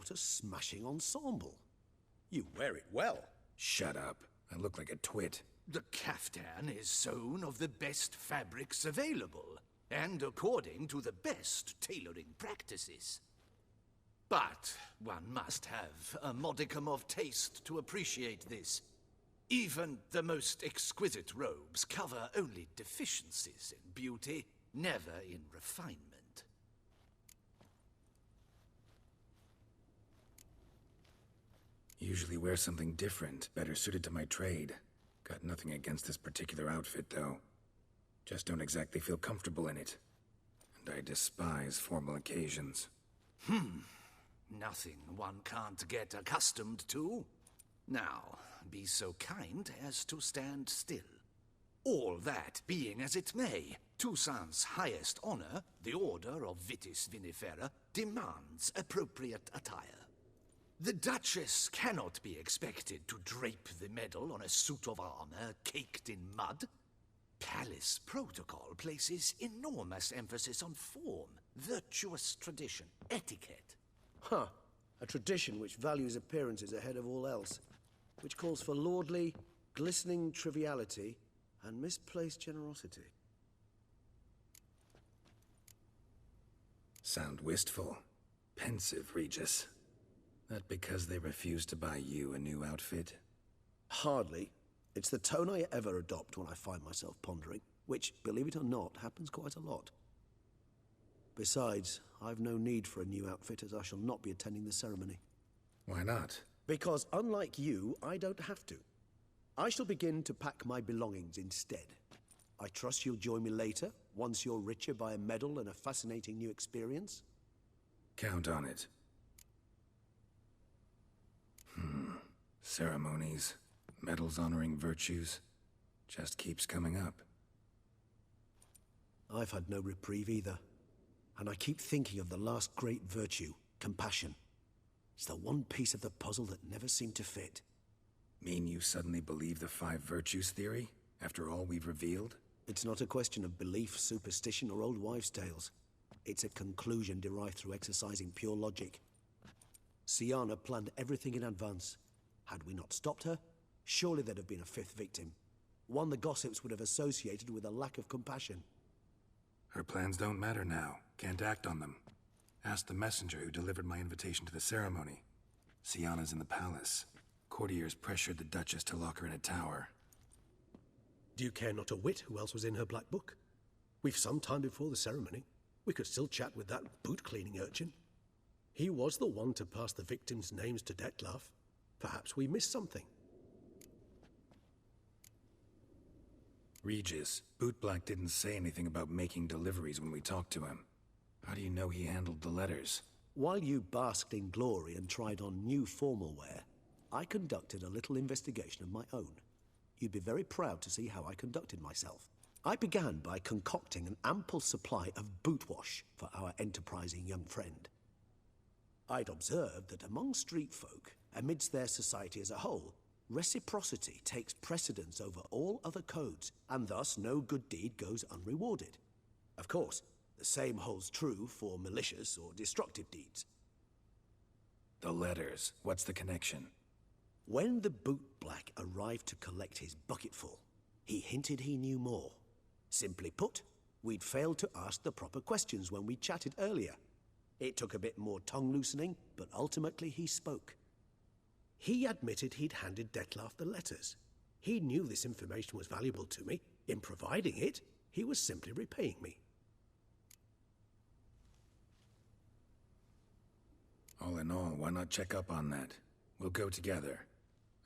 What a smashing ensemble. You wear it well. Shut up. I look like a twit. The caftan is sewn of the best fabrics available, and according to the best tailoring practices. But one must have a modicum of taste to appreciate this. Even the most exquisite robes cover only deficiencies in beauty, never in refinement. Usually wear something different, better suited to my trade. Got nothing against this particular outfit, though. Just don't exactly feel comfortable in it. And I despise formal occasions. Nothing one can't get accustomed to. Now, be so kind as to stand still. All that being as it may, Toussaint's highest honor, the Order of Vitis Vinifera, demands appropriate attire. The Duchess cannot be expected to drape the medal on a suit of armor caked in mud. Palace protocol places enormous emphasis on form, virtuous tradition, etiquette. Huh. A tradition which values appearances ahead of all else. Which calls for lordly, glistening triviality and misplaced generosity. Sound wistful. Pensive, Regis. That because they refuse to buy you a new outfit? Hardly. It's the tone I ever adopt when I find myself pondering, which, believe it or not, happens quite a lot. Besides, I've no need for a new outfit as I shall not be attending the ceremony. Why not? Because unlike you, I don't have to. I shall begin to pack my belongings instead. I trust you'll join me later, once you're richer by a medal and a fascinating new experience? Count on it. Ceremonies, medals honoring virtues, just keeps coming up. I've had no reprieve either. And I keep thinking of the last great virtue, compassion. It's the one piece of the puzzle that never seemed to fit. Mean you suddenly believe the 5 virtues theory, after all we've revealed? It's not a question of belief, superstition, or old wives' tales. It's a conclusion derived through exercising pure logic. Siana planned everything in advance. Had we not stopped her, surely there'd have been a 5th victim. One the gossips would have associated with a lack of compassion. Her plans don't matter now. Can't act on them. Ask the messenger who delivered my invitation to the ceremony. Siana's in the palace. Courtiers pressured the Duchess to lock her in a tower. Do you care not a whit who else was in her black book? We've some time before the ceremony. We could still chat with that boot-cleaning urchin. He was the one to pass the victims' names to Dettlaff. Perhaps we missed something. Regis, Bootblack didn't say anything about making deliveries when we talked to him. How do you know he handled the letters? While you basked in glory and tried on new formal wear, I conducted a little investigation of my own. You'd be very proud to see how I conducted myself. I began by concocting an ample supply of boot wash for our enterprising young friend. I'd observed that among street folk, amidst their society as a whole, reciprocity takes precedence over all other codes, and thus no good deed goes unrewarded. Of course, the same holds true for malicious or destructive deeds. The letters. What's the connection? When the bootblack arrived to collect his bucketful, he hinted he knew more. Simply put, we'd failed to ask the proper questions when we chatted earlier. It took a bit more tongue-loosening, but ultimately he spoke. He admitted he'd handed Dettlaff the letters. He knew this information was valuable to me. In providing it, he was simply repaying me. All in all, why not check up on that? We'll go together,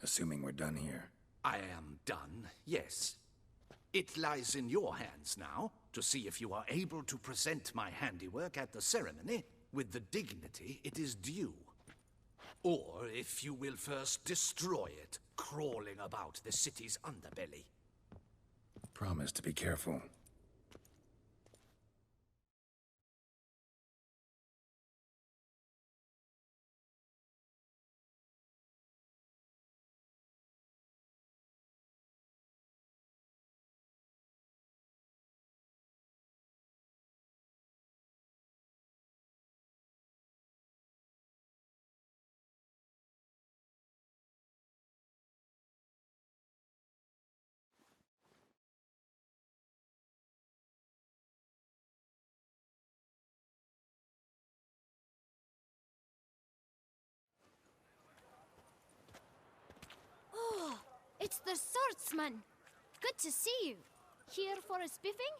assuming we're done here. I am done, yes. It lies in your hands now to see if you are able to present my handiwork at the ceremony with the dignity it is due. Or if you will first destroy it, crawling about the city's underbelly. Promise to be careful. the swordsman. Good to see you. Here for a spiffing?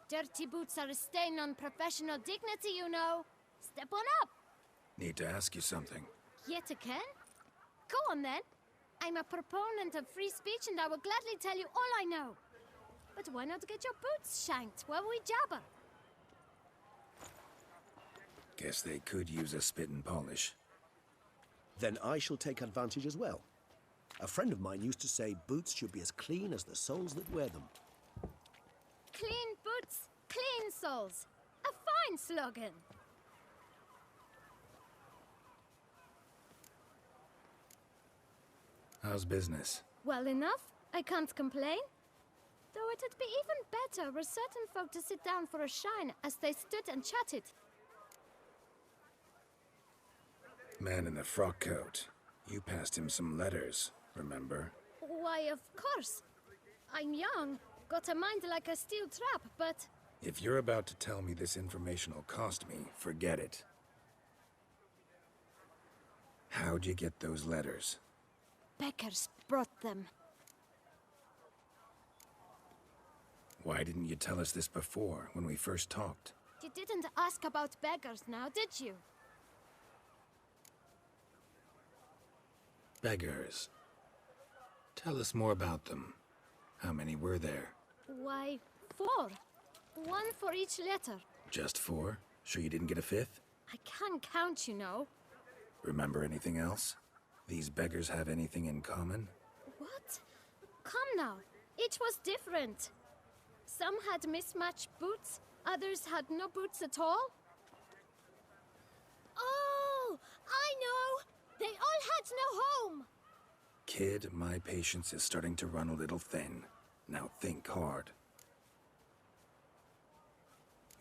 Dirty boots are a stain on professional dignity, you know. Step on up. Need to ask you something. Yet again? Go on then. I'm a proponent of free speech and I will gladly tell you all I know. But why not get your boots shanked while we jabber? Guess they could use a spit and polish. Then I shall take advantage as well. A friend of mine used to say boots should be as clean as the soles that wear them. Clean boots, clean soles. A fine slogan. How's business? Well enough. I can't complain. Though it'd be even better were certain folk to sit down for a shine as they stood and chatted. Man in the frock coat. You passed him some letters, remember? Why, of course. I'm young, got a mind like a steel trap, but... If you're about to tell me this information will cost me, forget it. How'd you get those letters? Beggars brought them. Why didn't you tell us this before, when we first talked? You didn't ask about beggars now, did you? Beggars. Tell us more about them. How many were there? Why, 4. One for each letter. Just 4? Sure you didn't get a 5th? I can't count, you know. Remember anything else? These beggars have anything in common? What? Come now. Each was different. Some had mismatched boots, others had no boots at all. Oh, I know! They all had no home! Kid, my patience is starting to run a little thin. Now think hard.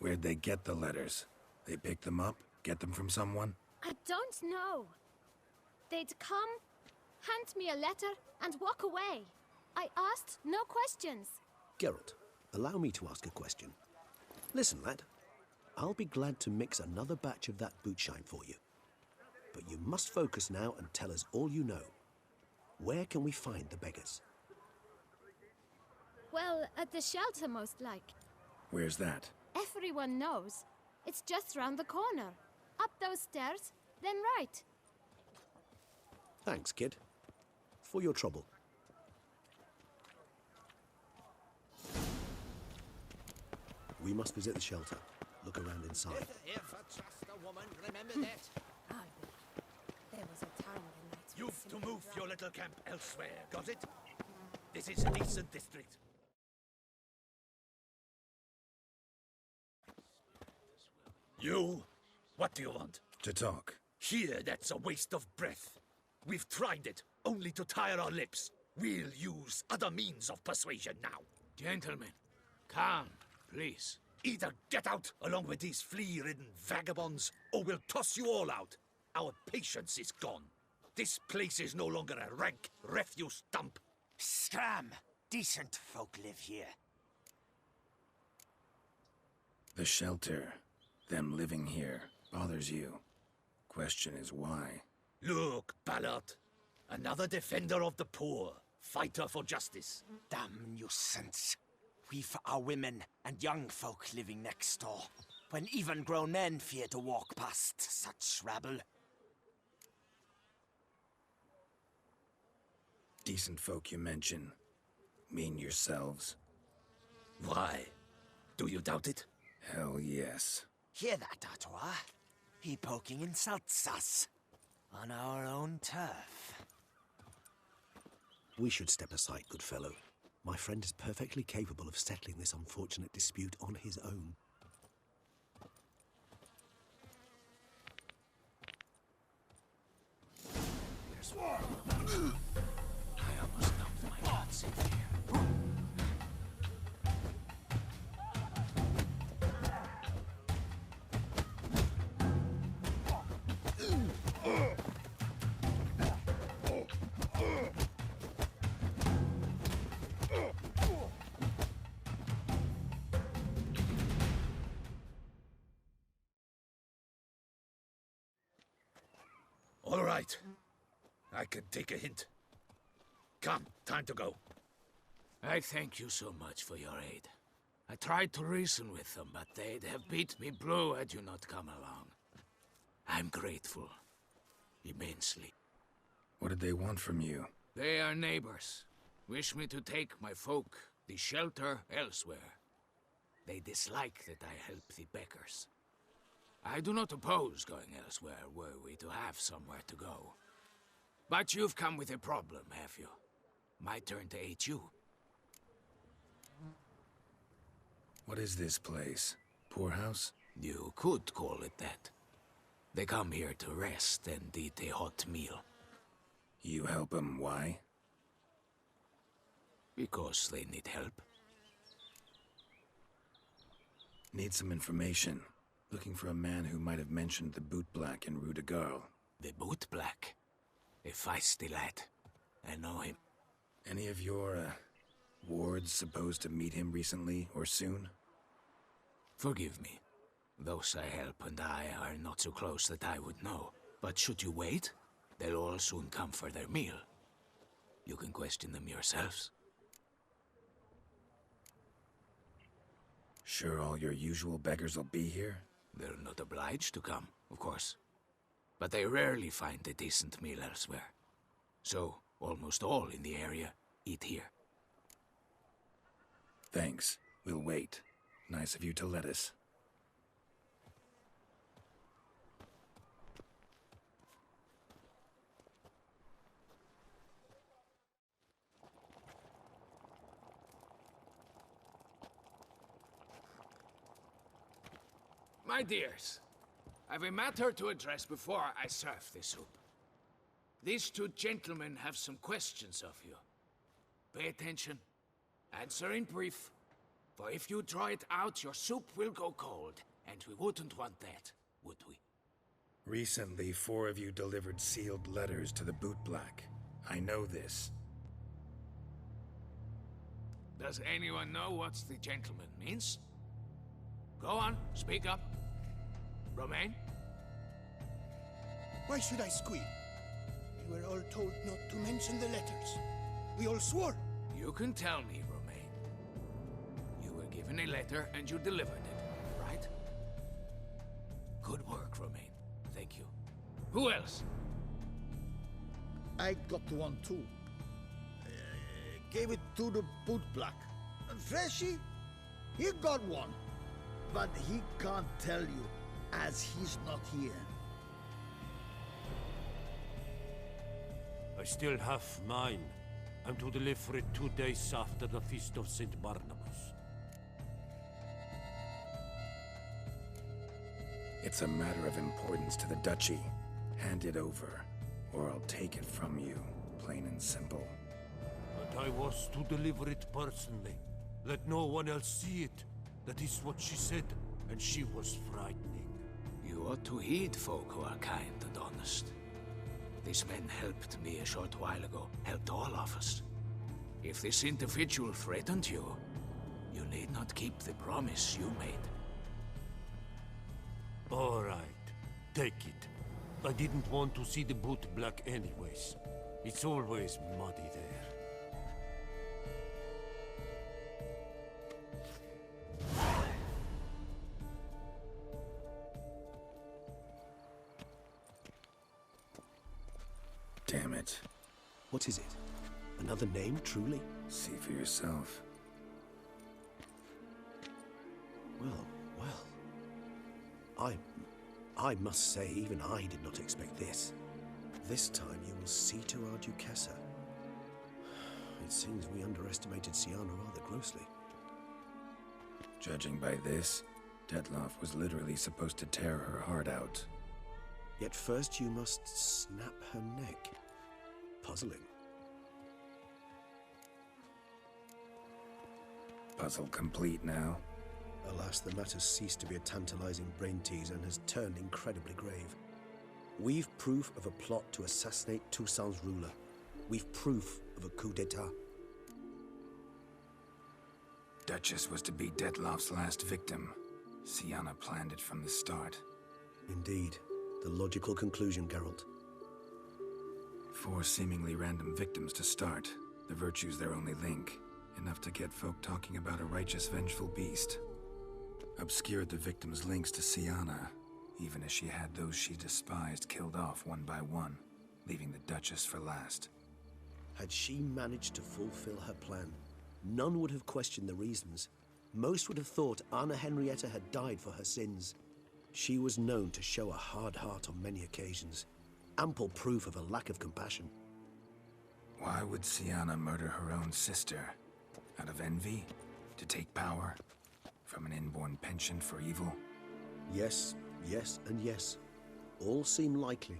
Where'd they get the letters? They pick them up? Get them from someone? I don't know. They'd come, hand me a letter, and walk away. I asked no questions. Geralt, allow me to ask a question. Listen, lad. I'll be glad to mix another batch of that boot shine for you. But you must focus now and tell us all you know. Where can we find the beggars? Well, at the shelter, most like. Where's that? Everyone knows. It's just round the corner. Up those stairs, then right. Thanks, kid. For your trouble. We must visit the shelter. Look around inside. If I trust a woman, remember that. There was a time when nights were You've to simply move wrong. your little camp elsewhere, got it? This is a decent district. You? What do you want? To talk. Here, that's a waste of breath. We've tried it, only to tire our lips. We'll use other means of persuasion now. Gentlemen, calm, please. Either get out along with these flea-ridden vagabonds, or we'll toss you all out. Our patience is gone. This place is no longer a rank refuse dump. Scram! Decent folk live here. The shelter, them living here, bothers you. Question is why? Look, Ballard. Another defender of the poor. Fighter for justice. Damn nuisance. We've our women and young folk living next door, when even grown men fear to walk past such rabble. Decent folk you mention. Mean yourselves? Why? Do you doubt it? Hell yes. Hear that, Artois? He poking insults us. On our own turf. We should step aside, good fellow. My friend is perfectly capable of settling this unfortunate dispute on his own. I almost dumped my guts in here. All right. I can take a hint. Come, time to go. I thank you so much for your aid. I tried to reason with them, but they'd have beat me blue had you not come along. I'm grateful. Immensely. What did they want from you? They are neighbors. Wish me to take my folk, the shelter, elsewhere. They dislike that I help the beggars. I do not oppose going elsewhere, were we to have somewhere to go. But you've come with a problem, have you? My turn to aid you. What is this place? Poorhouse? You could call it that. They come here to rest and eat a hot meal. You help them, why? Because they need help. Need some information. Looking for a man who might have mentioned the boot black in Rue de Garl. The boot black. A feisty lad. I know him. Any of your, wards supposed to meet him recently or soon? Forgive me. Those I help and I are not so close that I would know. But should you wait, they'll all soon come for their meal. You can question them yourselves. Sure all your usual beggars will be here? They're not obliged to come, of course. But they rarely find a decent meal elsewhere. So, almost all in the area eat here. Thanks. We'll wait. Nice of you to let us. My dears, I've a matter to address before I serve the soup. These two gentlemen have some questions of you. Pay attention. Answer in brief. For if you draw it out, your soup will go cold. And we wouldn't want that, would we? Recently, 4 of you delivered sealed letters to the boot black. I know this. Does anyone know what the gentleman means? Go on, speak up. Romain? Why should I squeal? We were all told not to mention the letters. We all swore. You can tell me, Romain. You were given a letter and you delivered it, right? Good work, Romain. Thank you. Who else? I got one too. Gave it to the boot black. Freshy, he got one. But he can't tell you, as he's not here. I still have mine. I'm to deliver it 2 days after the Feast of St. Barnabas. It's a matter of importance to the Duchy. Hand it over, or I'll take it from you, plain and simple. But I was to deliver it personally. Let no one else see it. That is what she said, and she was frightening. You ought to heed folk who are kind and honest. These men helped me a short while ago, helped all of us. If this individual threatened you, you need not keep the promise you made. All right, take it. I didn't want to see the boot black anyways. It's always muddy there. Damn it. What is it? Another name, truly? See for yourself. Well. I must say, even I did not expect this. This time you will see to our Duchessa. It seems we underestimated Siana rather grossly. Judging by this, Detloff was literally supposed to tear her heart out. Yet first you must snap her neck. Puzzling. Puzzle complete now. Alas, the matter's ceased to be a tantalizing brain teaser and has turned incredibly grave. We've proof of a plot to assassinate Toussaint's ruler. We've proof of a coup d'etat. Duchess was to be Detloff's last victim. Siana planned it from the start. Indeed. The logical conclusion, Geralt. 4 seemingly random victims to start. The virtue's their only link, enough to get folk talking about a righteous, vengeful beast. Obscured the victim's links to Siana, even as she had those she despised killed off one by one, leaving the Duchess for last. Had she managed to fulfill her plan, none would have questioned the reasons. Most would have thought Anna Henrietta had died for her sins. She was known to show a hard heart on many occasions, ample proof of a lack of compassion. Why would Siana murder her own sister? Out of envy? To take power? From an inborn penchant for evil? Yes, yes, and yes. All seem likely,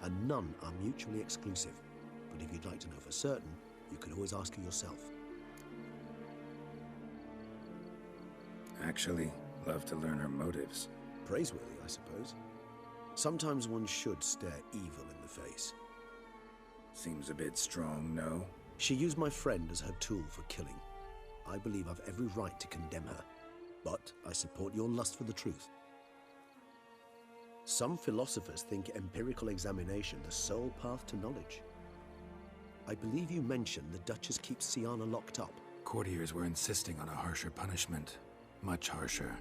and none are mutually exclusive. But if you'd like to know for certain, you can always ask her yourself. Actually, love to learn her motives. Praiseworthy, I suppose. Sometimes one should stare evil in the face. Seems a bit strong, no? She used my friend as her tool for killing. I believe I've every right to condemn her, but I support your lust for the truth. Some philosophers think empirical examination the sole path to knowledge. I believe you mentioned the Duchess keeps Siana locked up. Courtiers were insisting on a harsher punishment. Much harsher.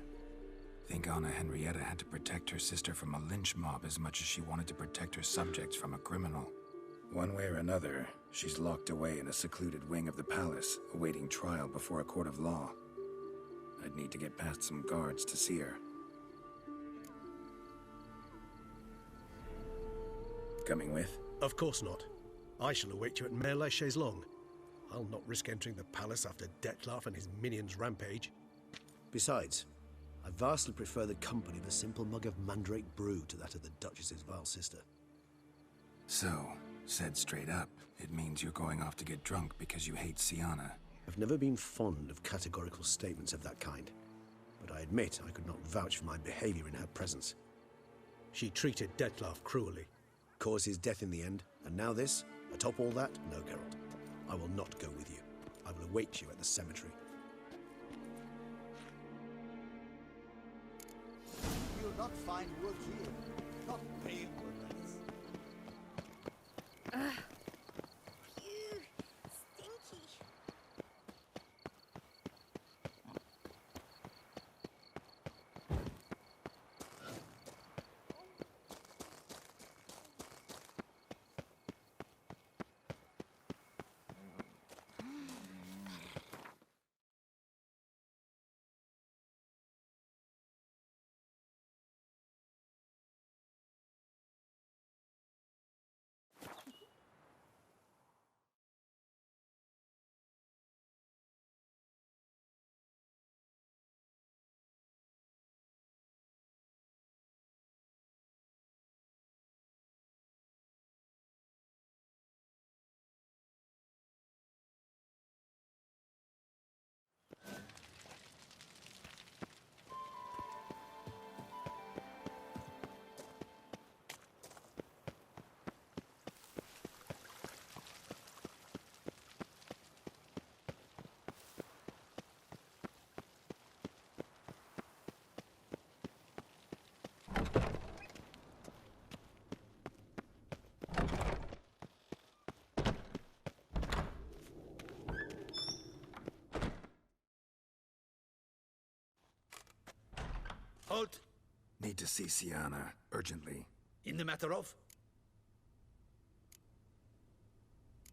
Think Anna Henrietta had to protect her sister from a lynch mob as much as she wanted to protect her subjects from a criminal. One way or another, she's locked away in a secluded wing of the palace, awaiting trial before a court of law. I'd need to get past some guards to see her. Coming with? Of course not. I shall await you at Mère la Chaise-Longue. I'll not risk entering the palace after Dettlaff and his minions rampage. Besides, I vastly prefer the company of a simple mug of mandrake brew to that of the Duchess's vile sister. So, said straight up, it means you're going off to get drunk because you hate Siana. I've never been fond of categorical statements of that kind, but I admit I could not vouch for my behavior in her presence. She treated Dettlaff cruelly. Caused his death in the end, and now this? Atop all that? No, Geralt. I will not go with you. I will await you at the cemetery. You'll not find wood here. Not pale wood, that is. Phew, stinky. Halt! Need to see Siana, urgently. In the matter of?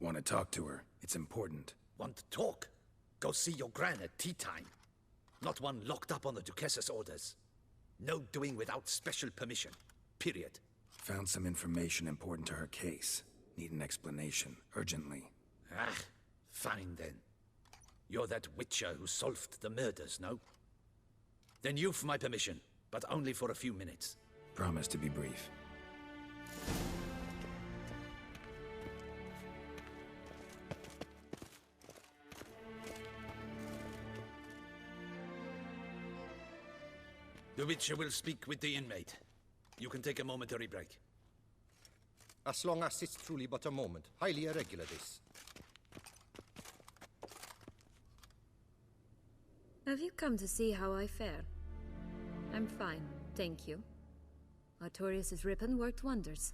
Want to talk to her. It's important. Want to talk? Go see your gran at tea time. Not one locked up on the Duchess's orders. No doing without special permission. Period. Found some information important to her case. Need an explanation, urgently. Ah, fine then. You're that witcher who solved the murders, no? Then you've my permission, but only for a few minutes. Promise to be brief. The witcher will speak with the inmate. You can take a momentary break. As long as it's truly but a moment. Highly irregular, this. Have you come to see how I fare? I'm fine, thank you. Artorius' ribbon worked wonders.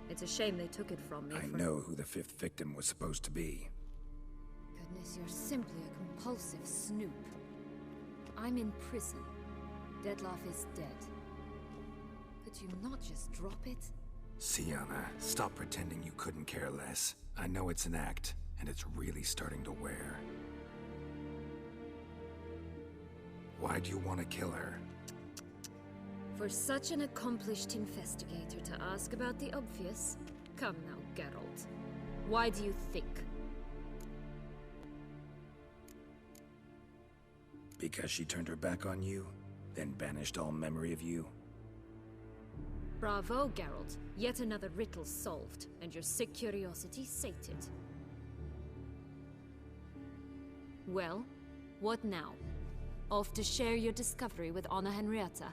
It's a shame they took it from me I know who the fifth victim was supposed to be. goodness, you're simply a compulsive snoop. I'm in prison. Dettlaff is dead. Could you not just drop it? Sienna, stop pretending you couldn't care less. I know it's an act, and it's really starting to wear. Why do you want to kill her? For such an accomplished investigator to ask about the obvious? Come now, Geralt. Why do you think? Because she turned her back on you, then banished all memory of you? Bravo, Geralt. Yet another riddle solved, and your sick curiosity sated. Well, what now? Off to share your discovery with Anna Henrietta?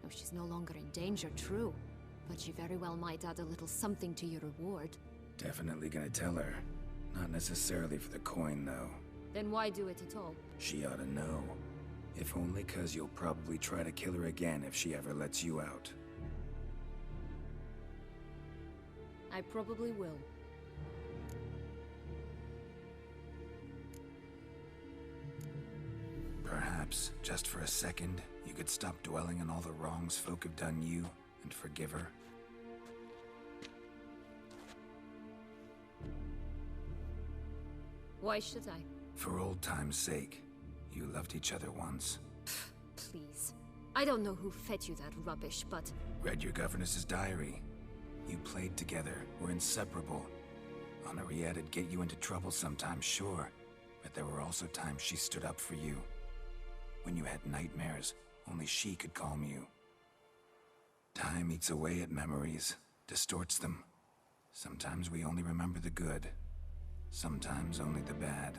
Oh, she's no longer in danger, true. But she very well might add a little something to your reward. Definitely gonna tell her. Not necessarily for the coin, though. Then why do it at all? She ought to know. If only 'cause you'll probably try to kill her again if she ever lets you out. I probably will. Perhaps, just for a second, you could stop dwelling on all the wrongs folk have done you and forgive her. Why should I? For old time's sake. You loved each other once. Please. I don't know who fed you that rubbish, but... Read your governess's diary. You played together, were inseparable. Henriette'd get you into trouble sometimes, sure. But there were also times she stood up for you. When you had nightmares, only she could calm you. Time eats away at memories, distorts them. Sometimes we only remember the good. Sometimes only the bad.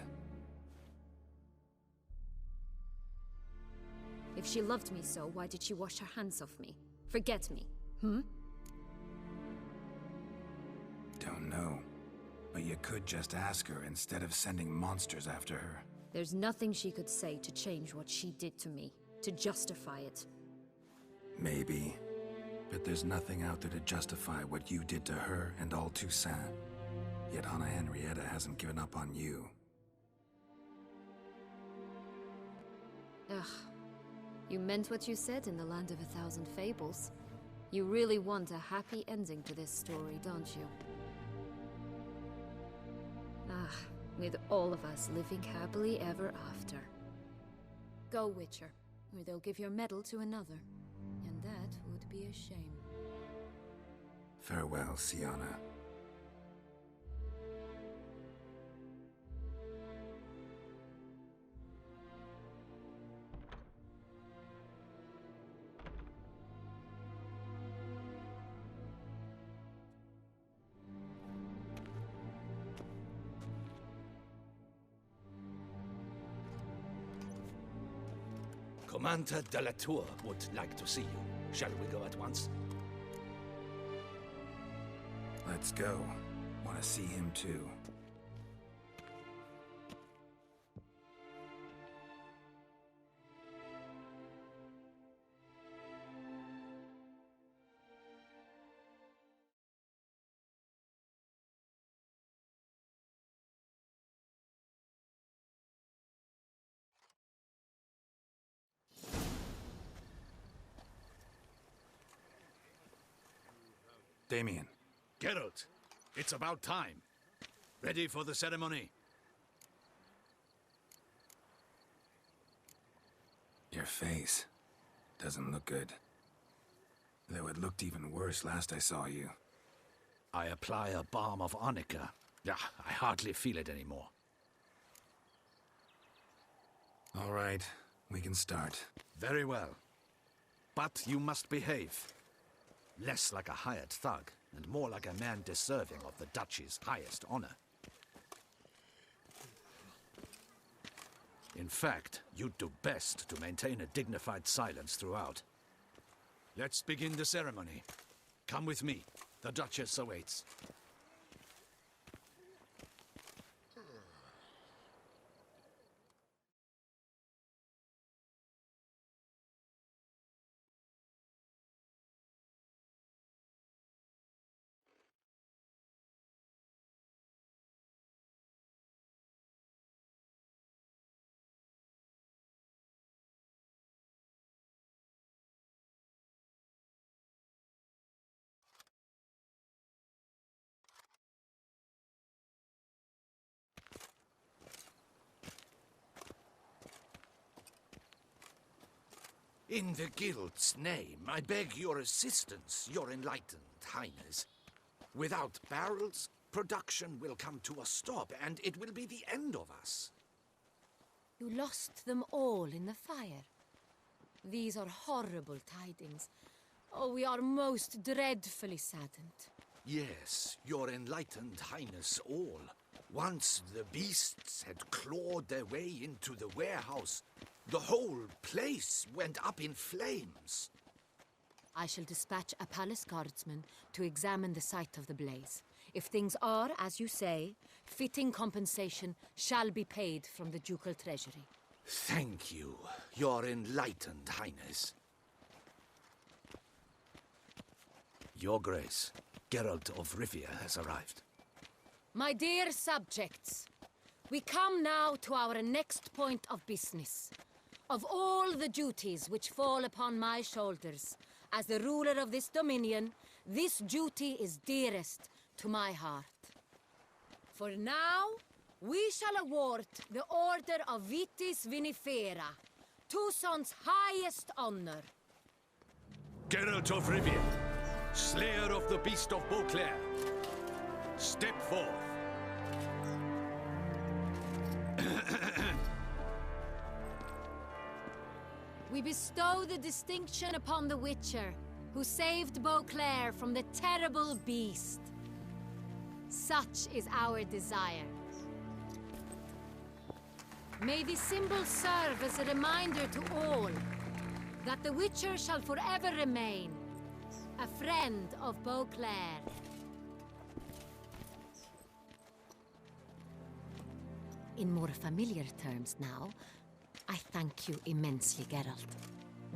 If she loved me so, why did she wash her hands off me? Forget me, hmm? Don't know. But you could just ask her instead of sending monsters after her. There's nothing she could say to change what she did to me, to justify it. Maybe. But there's nothing out there to justify what you did to her and all Toussaint. Yet Anna Henrietta hasn't given up on you. Ugh. You meant what you said in the Land of a Thousand Fables. You really want a happy ending to this story, don't you? Ah, with all of us living happily ever after. Go, Witcher, or they'll give your medal to another. And that would be a shame. Farewell, Sienna. Commander de la Tour would like to see you. Shall we go at once? Let's go. Want to see him too. Damien. Geralt, it's about time. Ready for the ceremony? Your face doesn't look good. Though it looked even worse last I saw you. I apply a balm of arnica. I hardly feel it anymore. All right, we can start. Very well. But you must behave. Less like a hired thug, and more like a man deserving of the Duchy's highest honor. In fact, you'd do best to maintain a dignified silence throughout. Let's begin the ceremony. Come with me. The Duchess awaits. In the Guild's name, I beg your assistance, your enlightened highness. Without barrels, production will come to a stop, and it will be the end of us. You lost them all in the fire. These are horrible tidings. Oh, we are most dreadfully saddened. Yes, your enlightened highness all. Once the beasts had clawed their way into the warehouse, the whole place went up in flames. I shall dispatch a palace guardsman to examine the site of the blaze. If things are, as you say, fitting compensation shall be paid from the ducal treasury. Thank you, your enlightened highness. Your Grace, Geralt of Rivia has arrived. My dear subjects, we come now to our next point of business. Of all the duties which fall upon my shoulders, as the ruler of this dominion, this duty is dearest to my heart. For now, we shall award the Order of Vitis Vinifera, Tucson's highest honor. Geralt of Rivia, Slayer of the Beast of Beauclair, step forth. We bestow the distinction upon the Witcher, who saved Beauclair from the terrible beast. Such is our desire. May this symbol serve as a reminder to all that the Witcher shall forever remain a friend of Beauclair. In more familiar terms now, I thank you immensely, Geralt.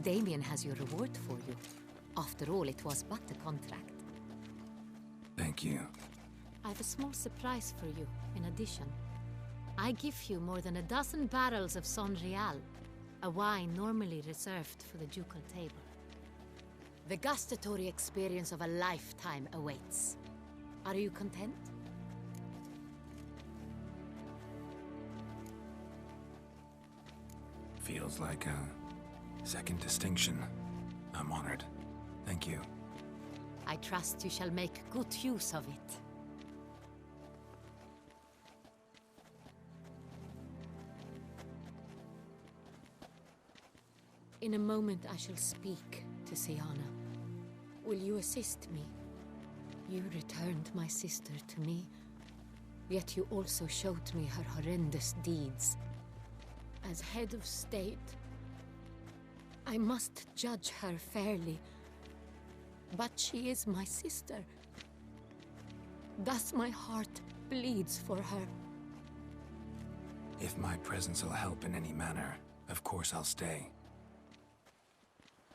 Damien has your reward for you. After all, it was but a contract. Thank you. I have a small surprise for you, in addition. I give you more than a dozen barrels of Son Real, a wine normally reserved for the ducal table. The gustatory experience of a lifetime awaits. Are you content? Feels like a second distinction. I'm honored. Thank you. I trust you shall make good use of it. In a moment I shall speak to Siana. Will you assist me? You returned my sister to me, yet you also showed me her horrendous deeds. As head of state, I must judge her fairly. But she is my sister. Thus my heart bleeds for her. If my presence will help in any manner, of course I'll stay.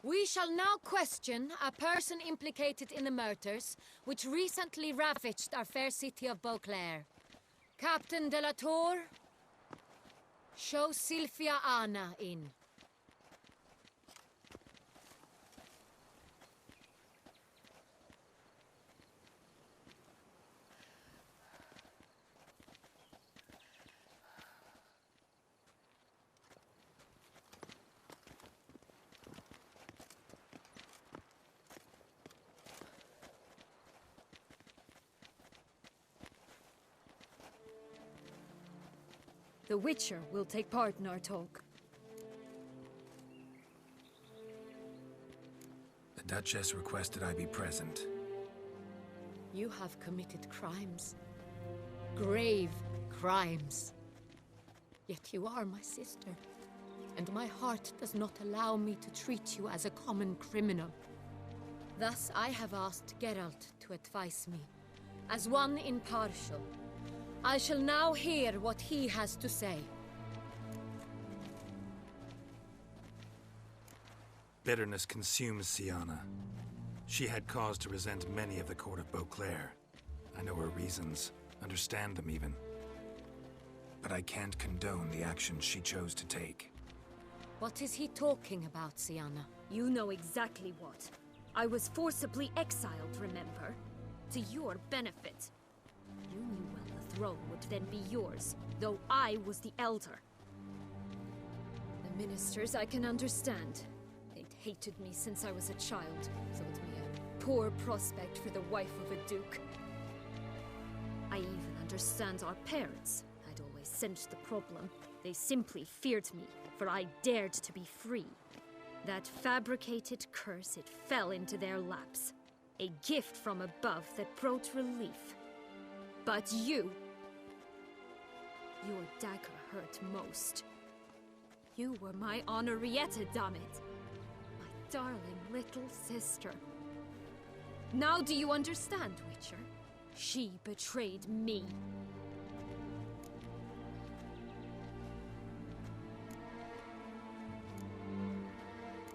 We shall now question a person implicated in the murders which recently ravaged our fair city of Beauclair. Captain de la Tour, show Sylvia Anna in. The Witcher will take part in our talk. The Duchess requested I be present. You have committed crimes. Grave crimes. Yet you are my sister, and my heart does not allow me to treat you as a common criminal. Thus I have asked Geralt to advise me, as one impartial. I shall now hear what he has to say. Bitterness consumes Siana. She had cause to resent many of the court of Beauclair. I know her reasons, understand them even. But I can't condone the actions she chose to take. What is he talking about, Siana? You know exactly what. I was forcibly exiled, remember? To your benefit. You knew well the throne would then be yours, though I was the elder. The ministers I can understand. They'd hated me since I was a child. Thought me a poor prospect for the wife of a duke. I even understand our parents. I'd always sensed the problem. They simply feared me, for I dared to be free. That fabricated curse, it fell into their laps. A gift from above that brought relief. But you... Your dagger hurt most. You were my Henrietta, damn it! My darling little sister. Now do you understand, Witcher? She betrayed me.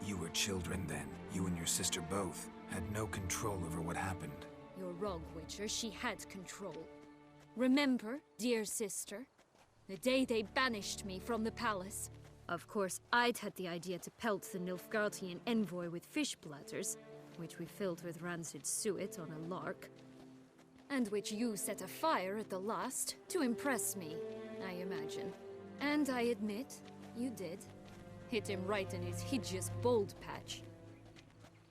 You were children then. You and your sister both had no control over what happened. You're wrong, Witcher. She had control. Remember, dear sister, the day they banished me from the palace? Of course, I'd had the idea to pelt the Nilfgaardian envoy with fish bladders, which we filled with rancid suet on a lark, and which you set afire at the last to impress me, I imagine. And I admit, you did. Hit him right in his hideous bald patch.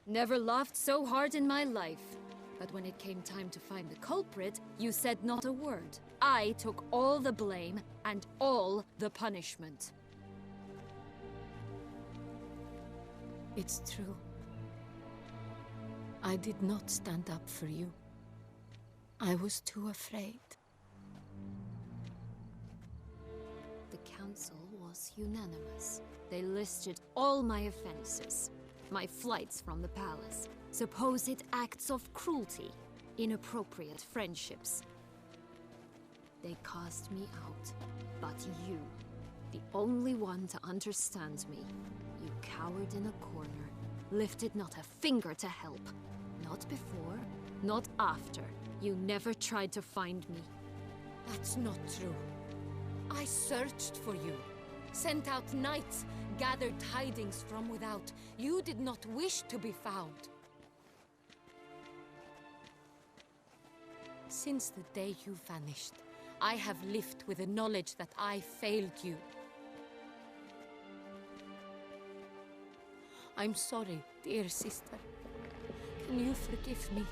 Never laughed so hard in my life. But when it came time to find the culprit, you said not a word. I took all the blame and all the punishment. It's true. I did not stand up for you. I was too afraid. The council was unanimous. They listed all my offenses. My flights from the palace, supposed acts of cruelty, inappropriate friendships. They cast me out, but you, the only one to understand me, you cowered in a corner, lifted not a finger to help. Not before, not after. You never tried to find me. That's not true. I searched for you, sent out knights, gathered tidings from without. You did not wish to be found. Since the day you vanished, I have lived with the knowledge that I failed you. I'm sorry, dear sister. Can you forgive me?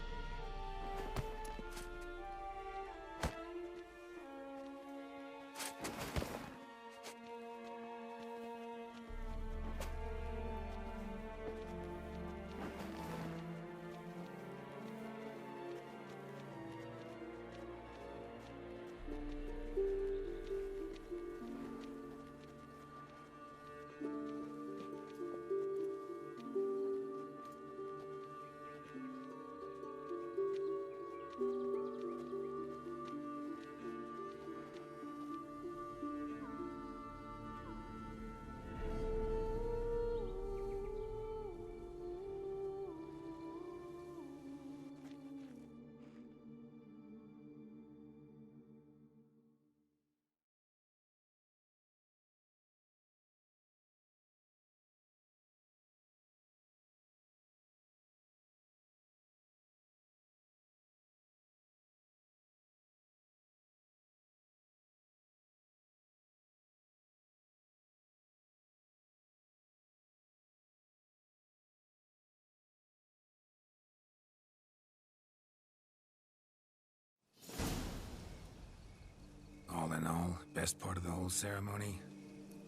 All in all, best part of the whole ceremony?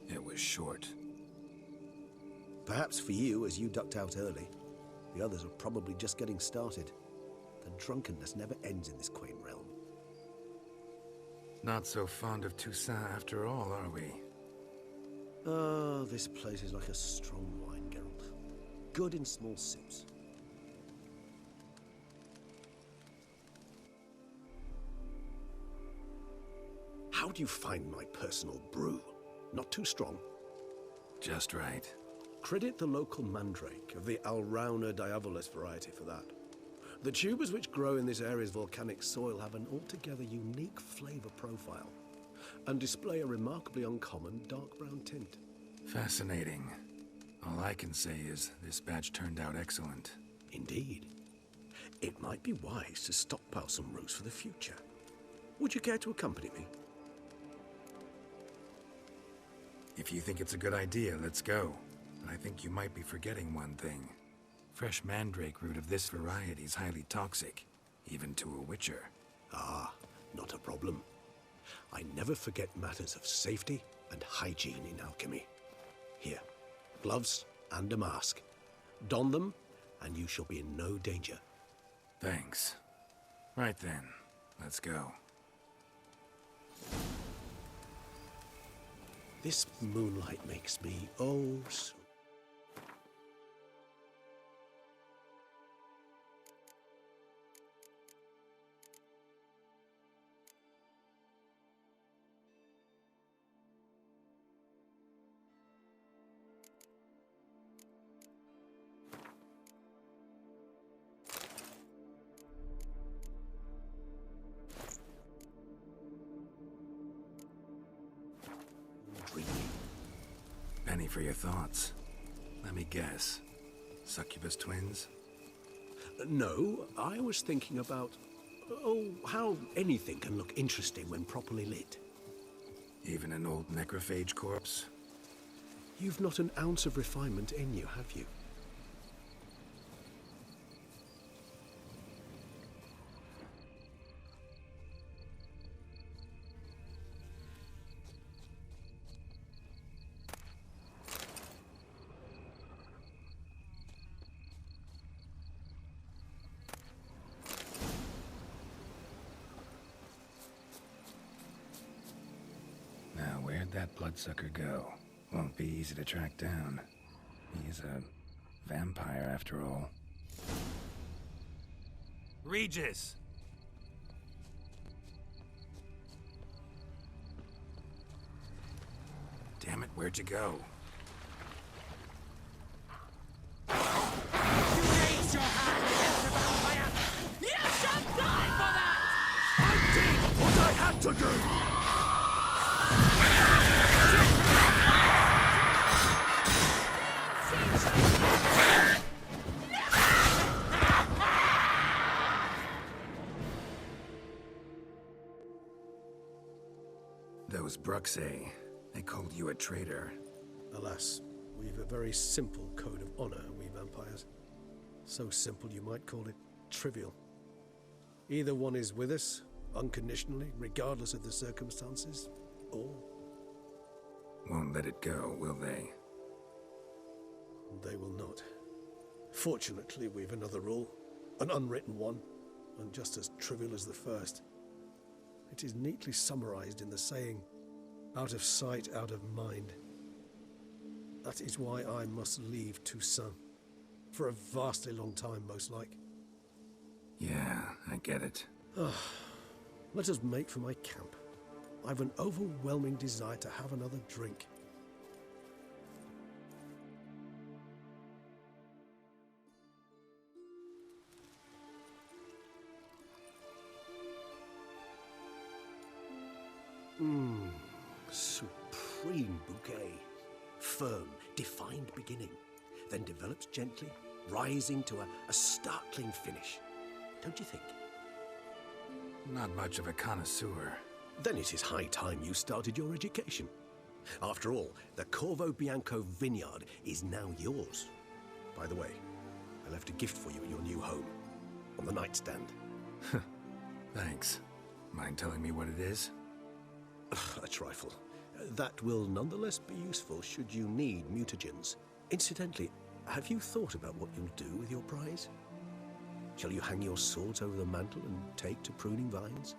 It was short. Perhaps for you, as you ducked out early. The others are probably just getting started. The drunkenness never ends in this quaint realm. Not so fond of Toussaint after all, are we? Oh, this place is like a strong wine, Geralt. Good in small sips. How do you find my personal brew? Not too strong? Just right. Credit the local mandrake of the Alrauna diavolis variety for that. The tubers which grow in this area's volcanic soil have an altogether unique flavor profile and display a remarkably uncommon dark brown tint. Fascinating. All I can say is this batch turned out excellent. Indeed. It might be wise to stockpile some roots for the future. Would you care to accompany me? If you think it's a good idea, let's go. but I think you might be forgetting one thing. Fresh mandrake root of this variety is highly toxic, even to a witcher. Ah, not a problem. I never forget matters of safety and hygiene in alchemy. Here, gloves and a mask. Don them, and you shall be in no danger. Thanks. Right then, let's go. This moonlight makes me oh so... Penny for your thoughts. Let me guess. Succubus twins? No, I was thinking about... oh, how anything can look interesting when properly lit. Even an old necrophage corpse? You've not an ounce of refinement in you, have you? Now, where'd that bloodsucker go? Won't be easy to track down. He's a vampire, after all. Regis! Damn it, where'd you go? You raised your hand against the vampire! You shall die for that! I did what I had to do! Those Bruxae, they called you a traitor. Alas, we've a very simple code of honor, we vampires. So simple you might call it trivial. Either one is with us, unconditionally, regardless of the circumstances, or... Won't let it go, will they? They will not. Fortunately, we've another rule, an unwritten one, and just as trivial as the first. It is neatly summarized in the saying, out of sight, out of mind. That is why I must leave Toussaint. For a vastly long time, most like. Yeah, I get it. Let us make for my camp. I've an overwhelming desire to have another drink. Supreme bouquet. Firm, defined beginning, then develops gently, rising to a startling finish. Don't you think? Not much of a connoisseur. Then it is high time you started your education. After all, the Corvo Bianco vineyard is now yours. By the way, I left a gift for you at your new home, on the nightstand. Thanks. Mind telling me what it is? A trifle. That will nonetheless be useful should you need mutagens. Incidentally, have you thought about what you'll do with your prize? Shall you hang your swords over the mantle and take to pruning vines?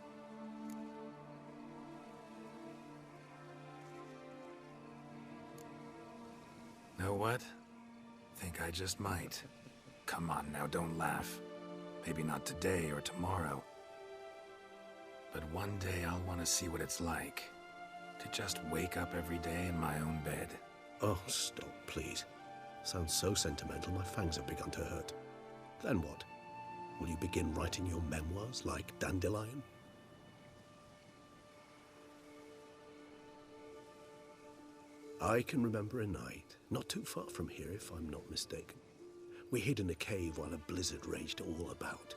Know what? Think I just might. Come on now, don't laugh. Maybe not today or tomorrow. But one day I'll want to see what it's like. To just wake up every day in my own bed. Oh, stop, please. Sounds so sentimental, my fangs have begun to hurt. Then what? Will you begin writing your memoirs like Dandelion? I can remember a night, not too far from here if I'm not mistaken. We hid in a cave while a blizzard raged all about.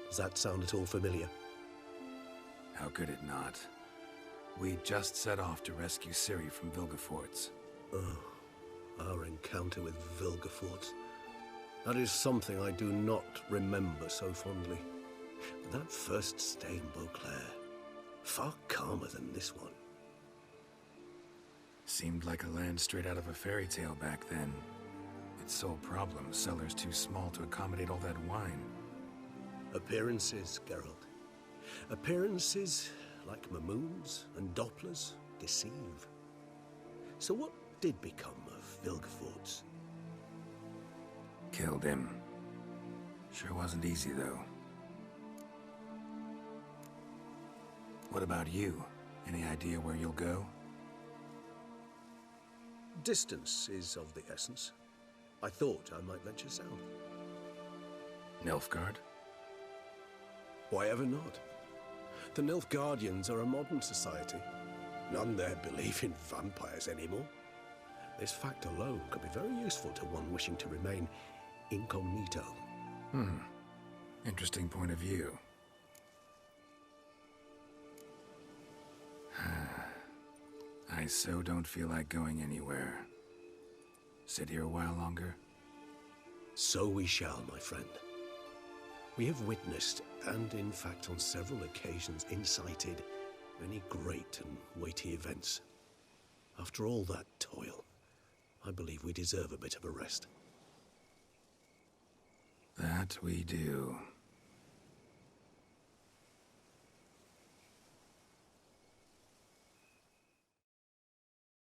Does that sound at all familiar? How could it not? We just set off to rescue Ciri from Vilgefortz. Oh, Our encounter with Vilgefortz. That is something I do not remember so fondly. But that first stay in Beauclair, far calmer than this one. Seemed like a land straight out of a fairy tale back then. Its sole problem, cellars too small to accommodate all that wine. Appearances, Geralt. Appearances, like Mamoons and Dopplers, deceive. So what did become of Vilgefortz? Killed him. Sure wasn't easy, though. What about you? Any idea where you'll go? Distance is of the essence. I thought I might venture south. Nilfgaard? Why ever not? The Nilfgaardians are a modern society. None there believe in vampires anymore. This fact alone could be very useful to one wishing to remain incognito. Interesting point of view. I so don't feel like going anywhere. Sit here a while longer? So we shall, my friend. We have witnessed, and in fact on several occasions incited, many great and weighty events. After all that toil, I believe we deserve a bit of a rest. That we do.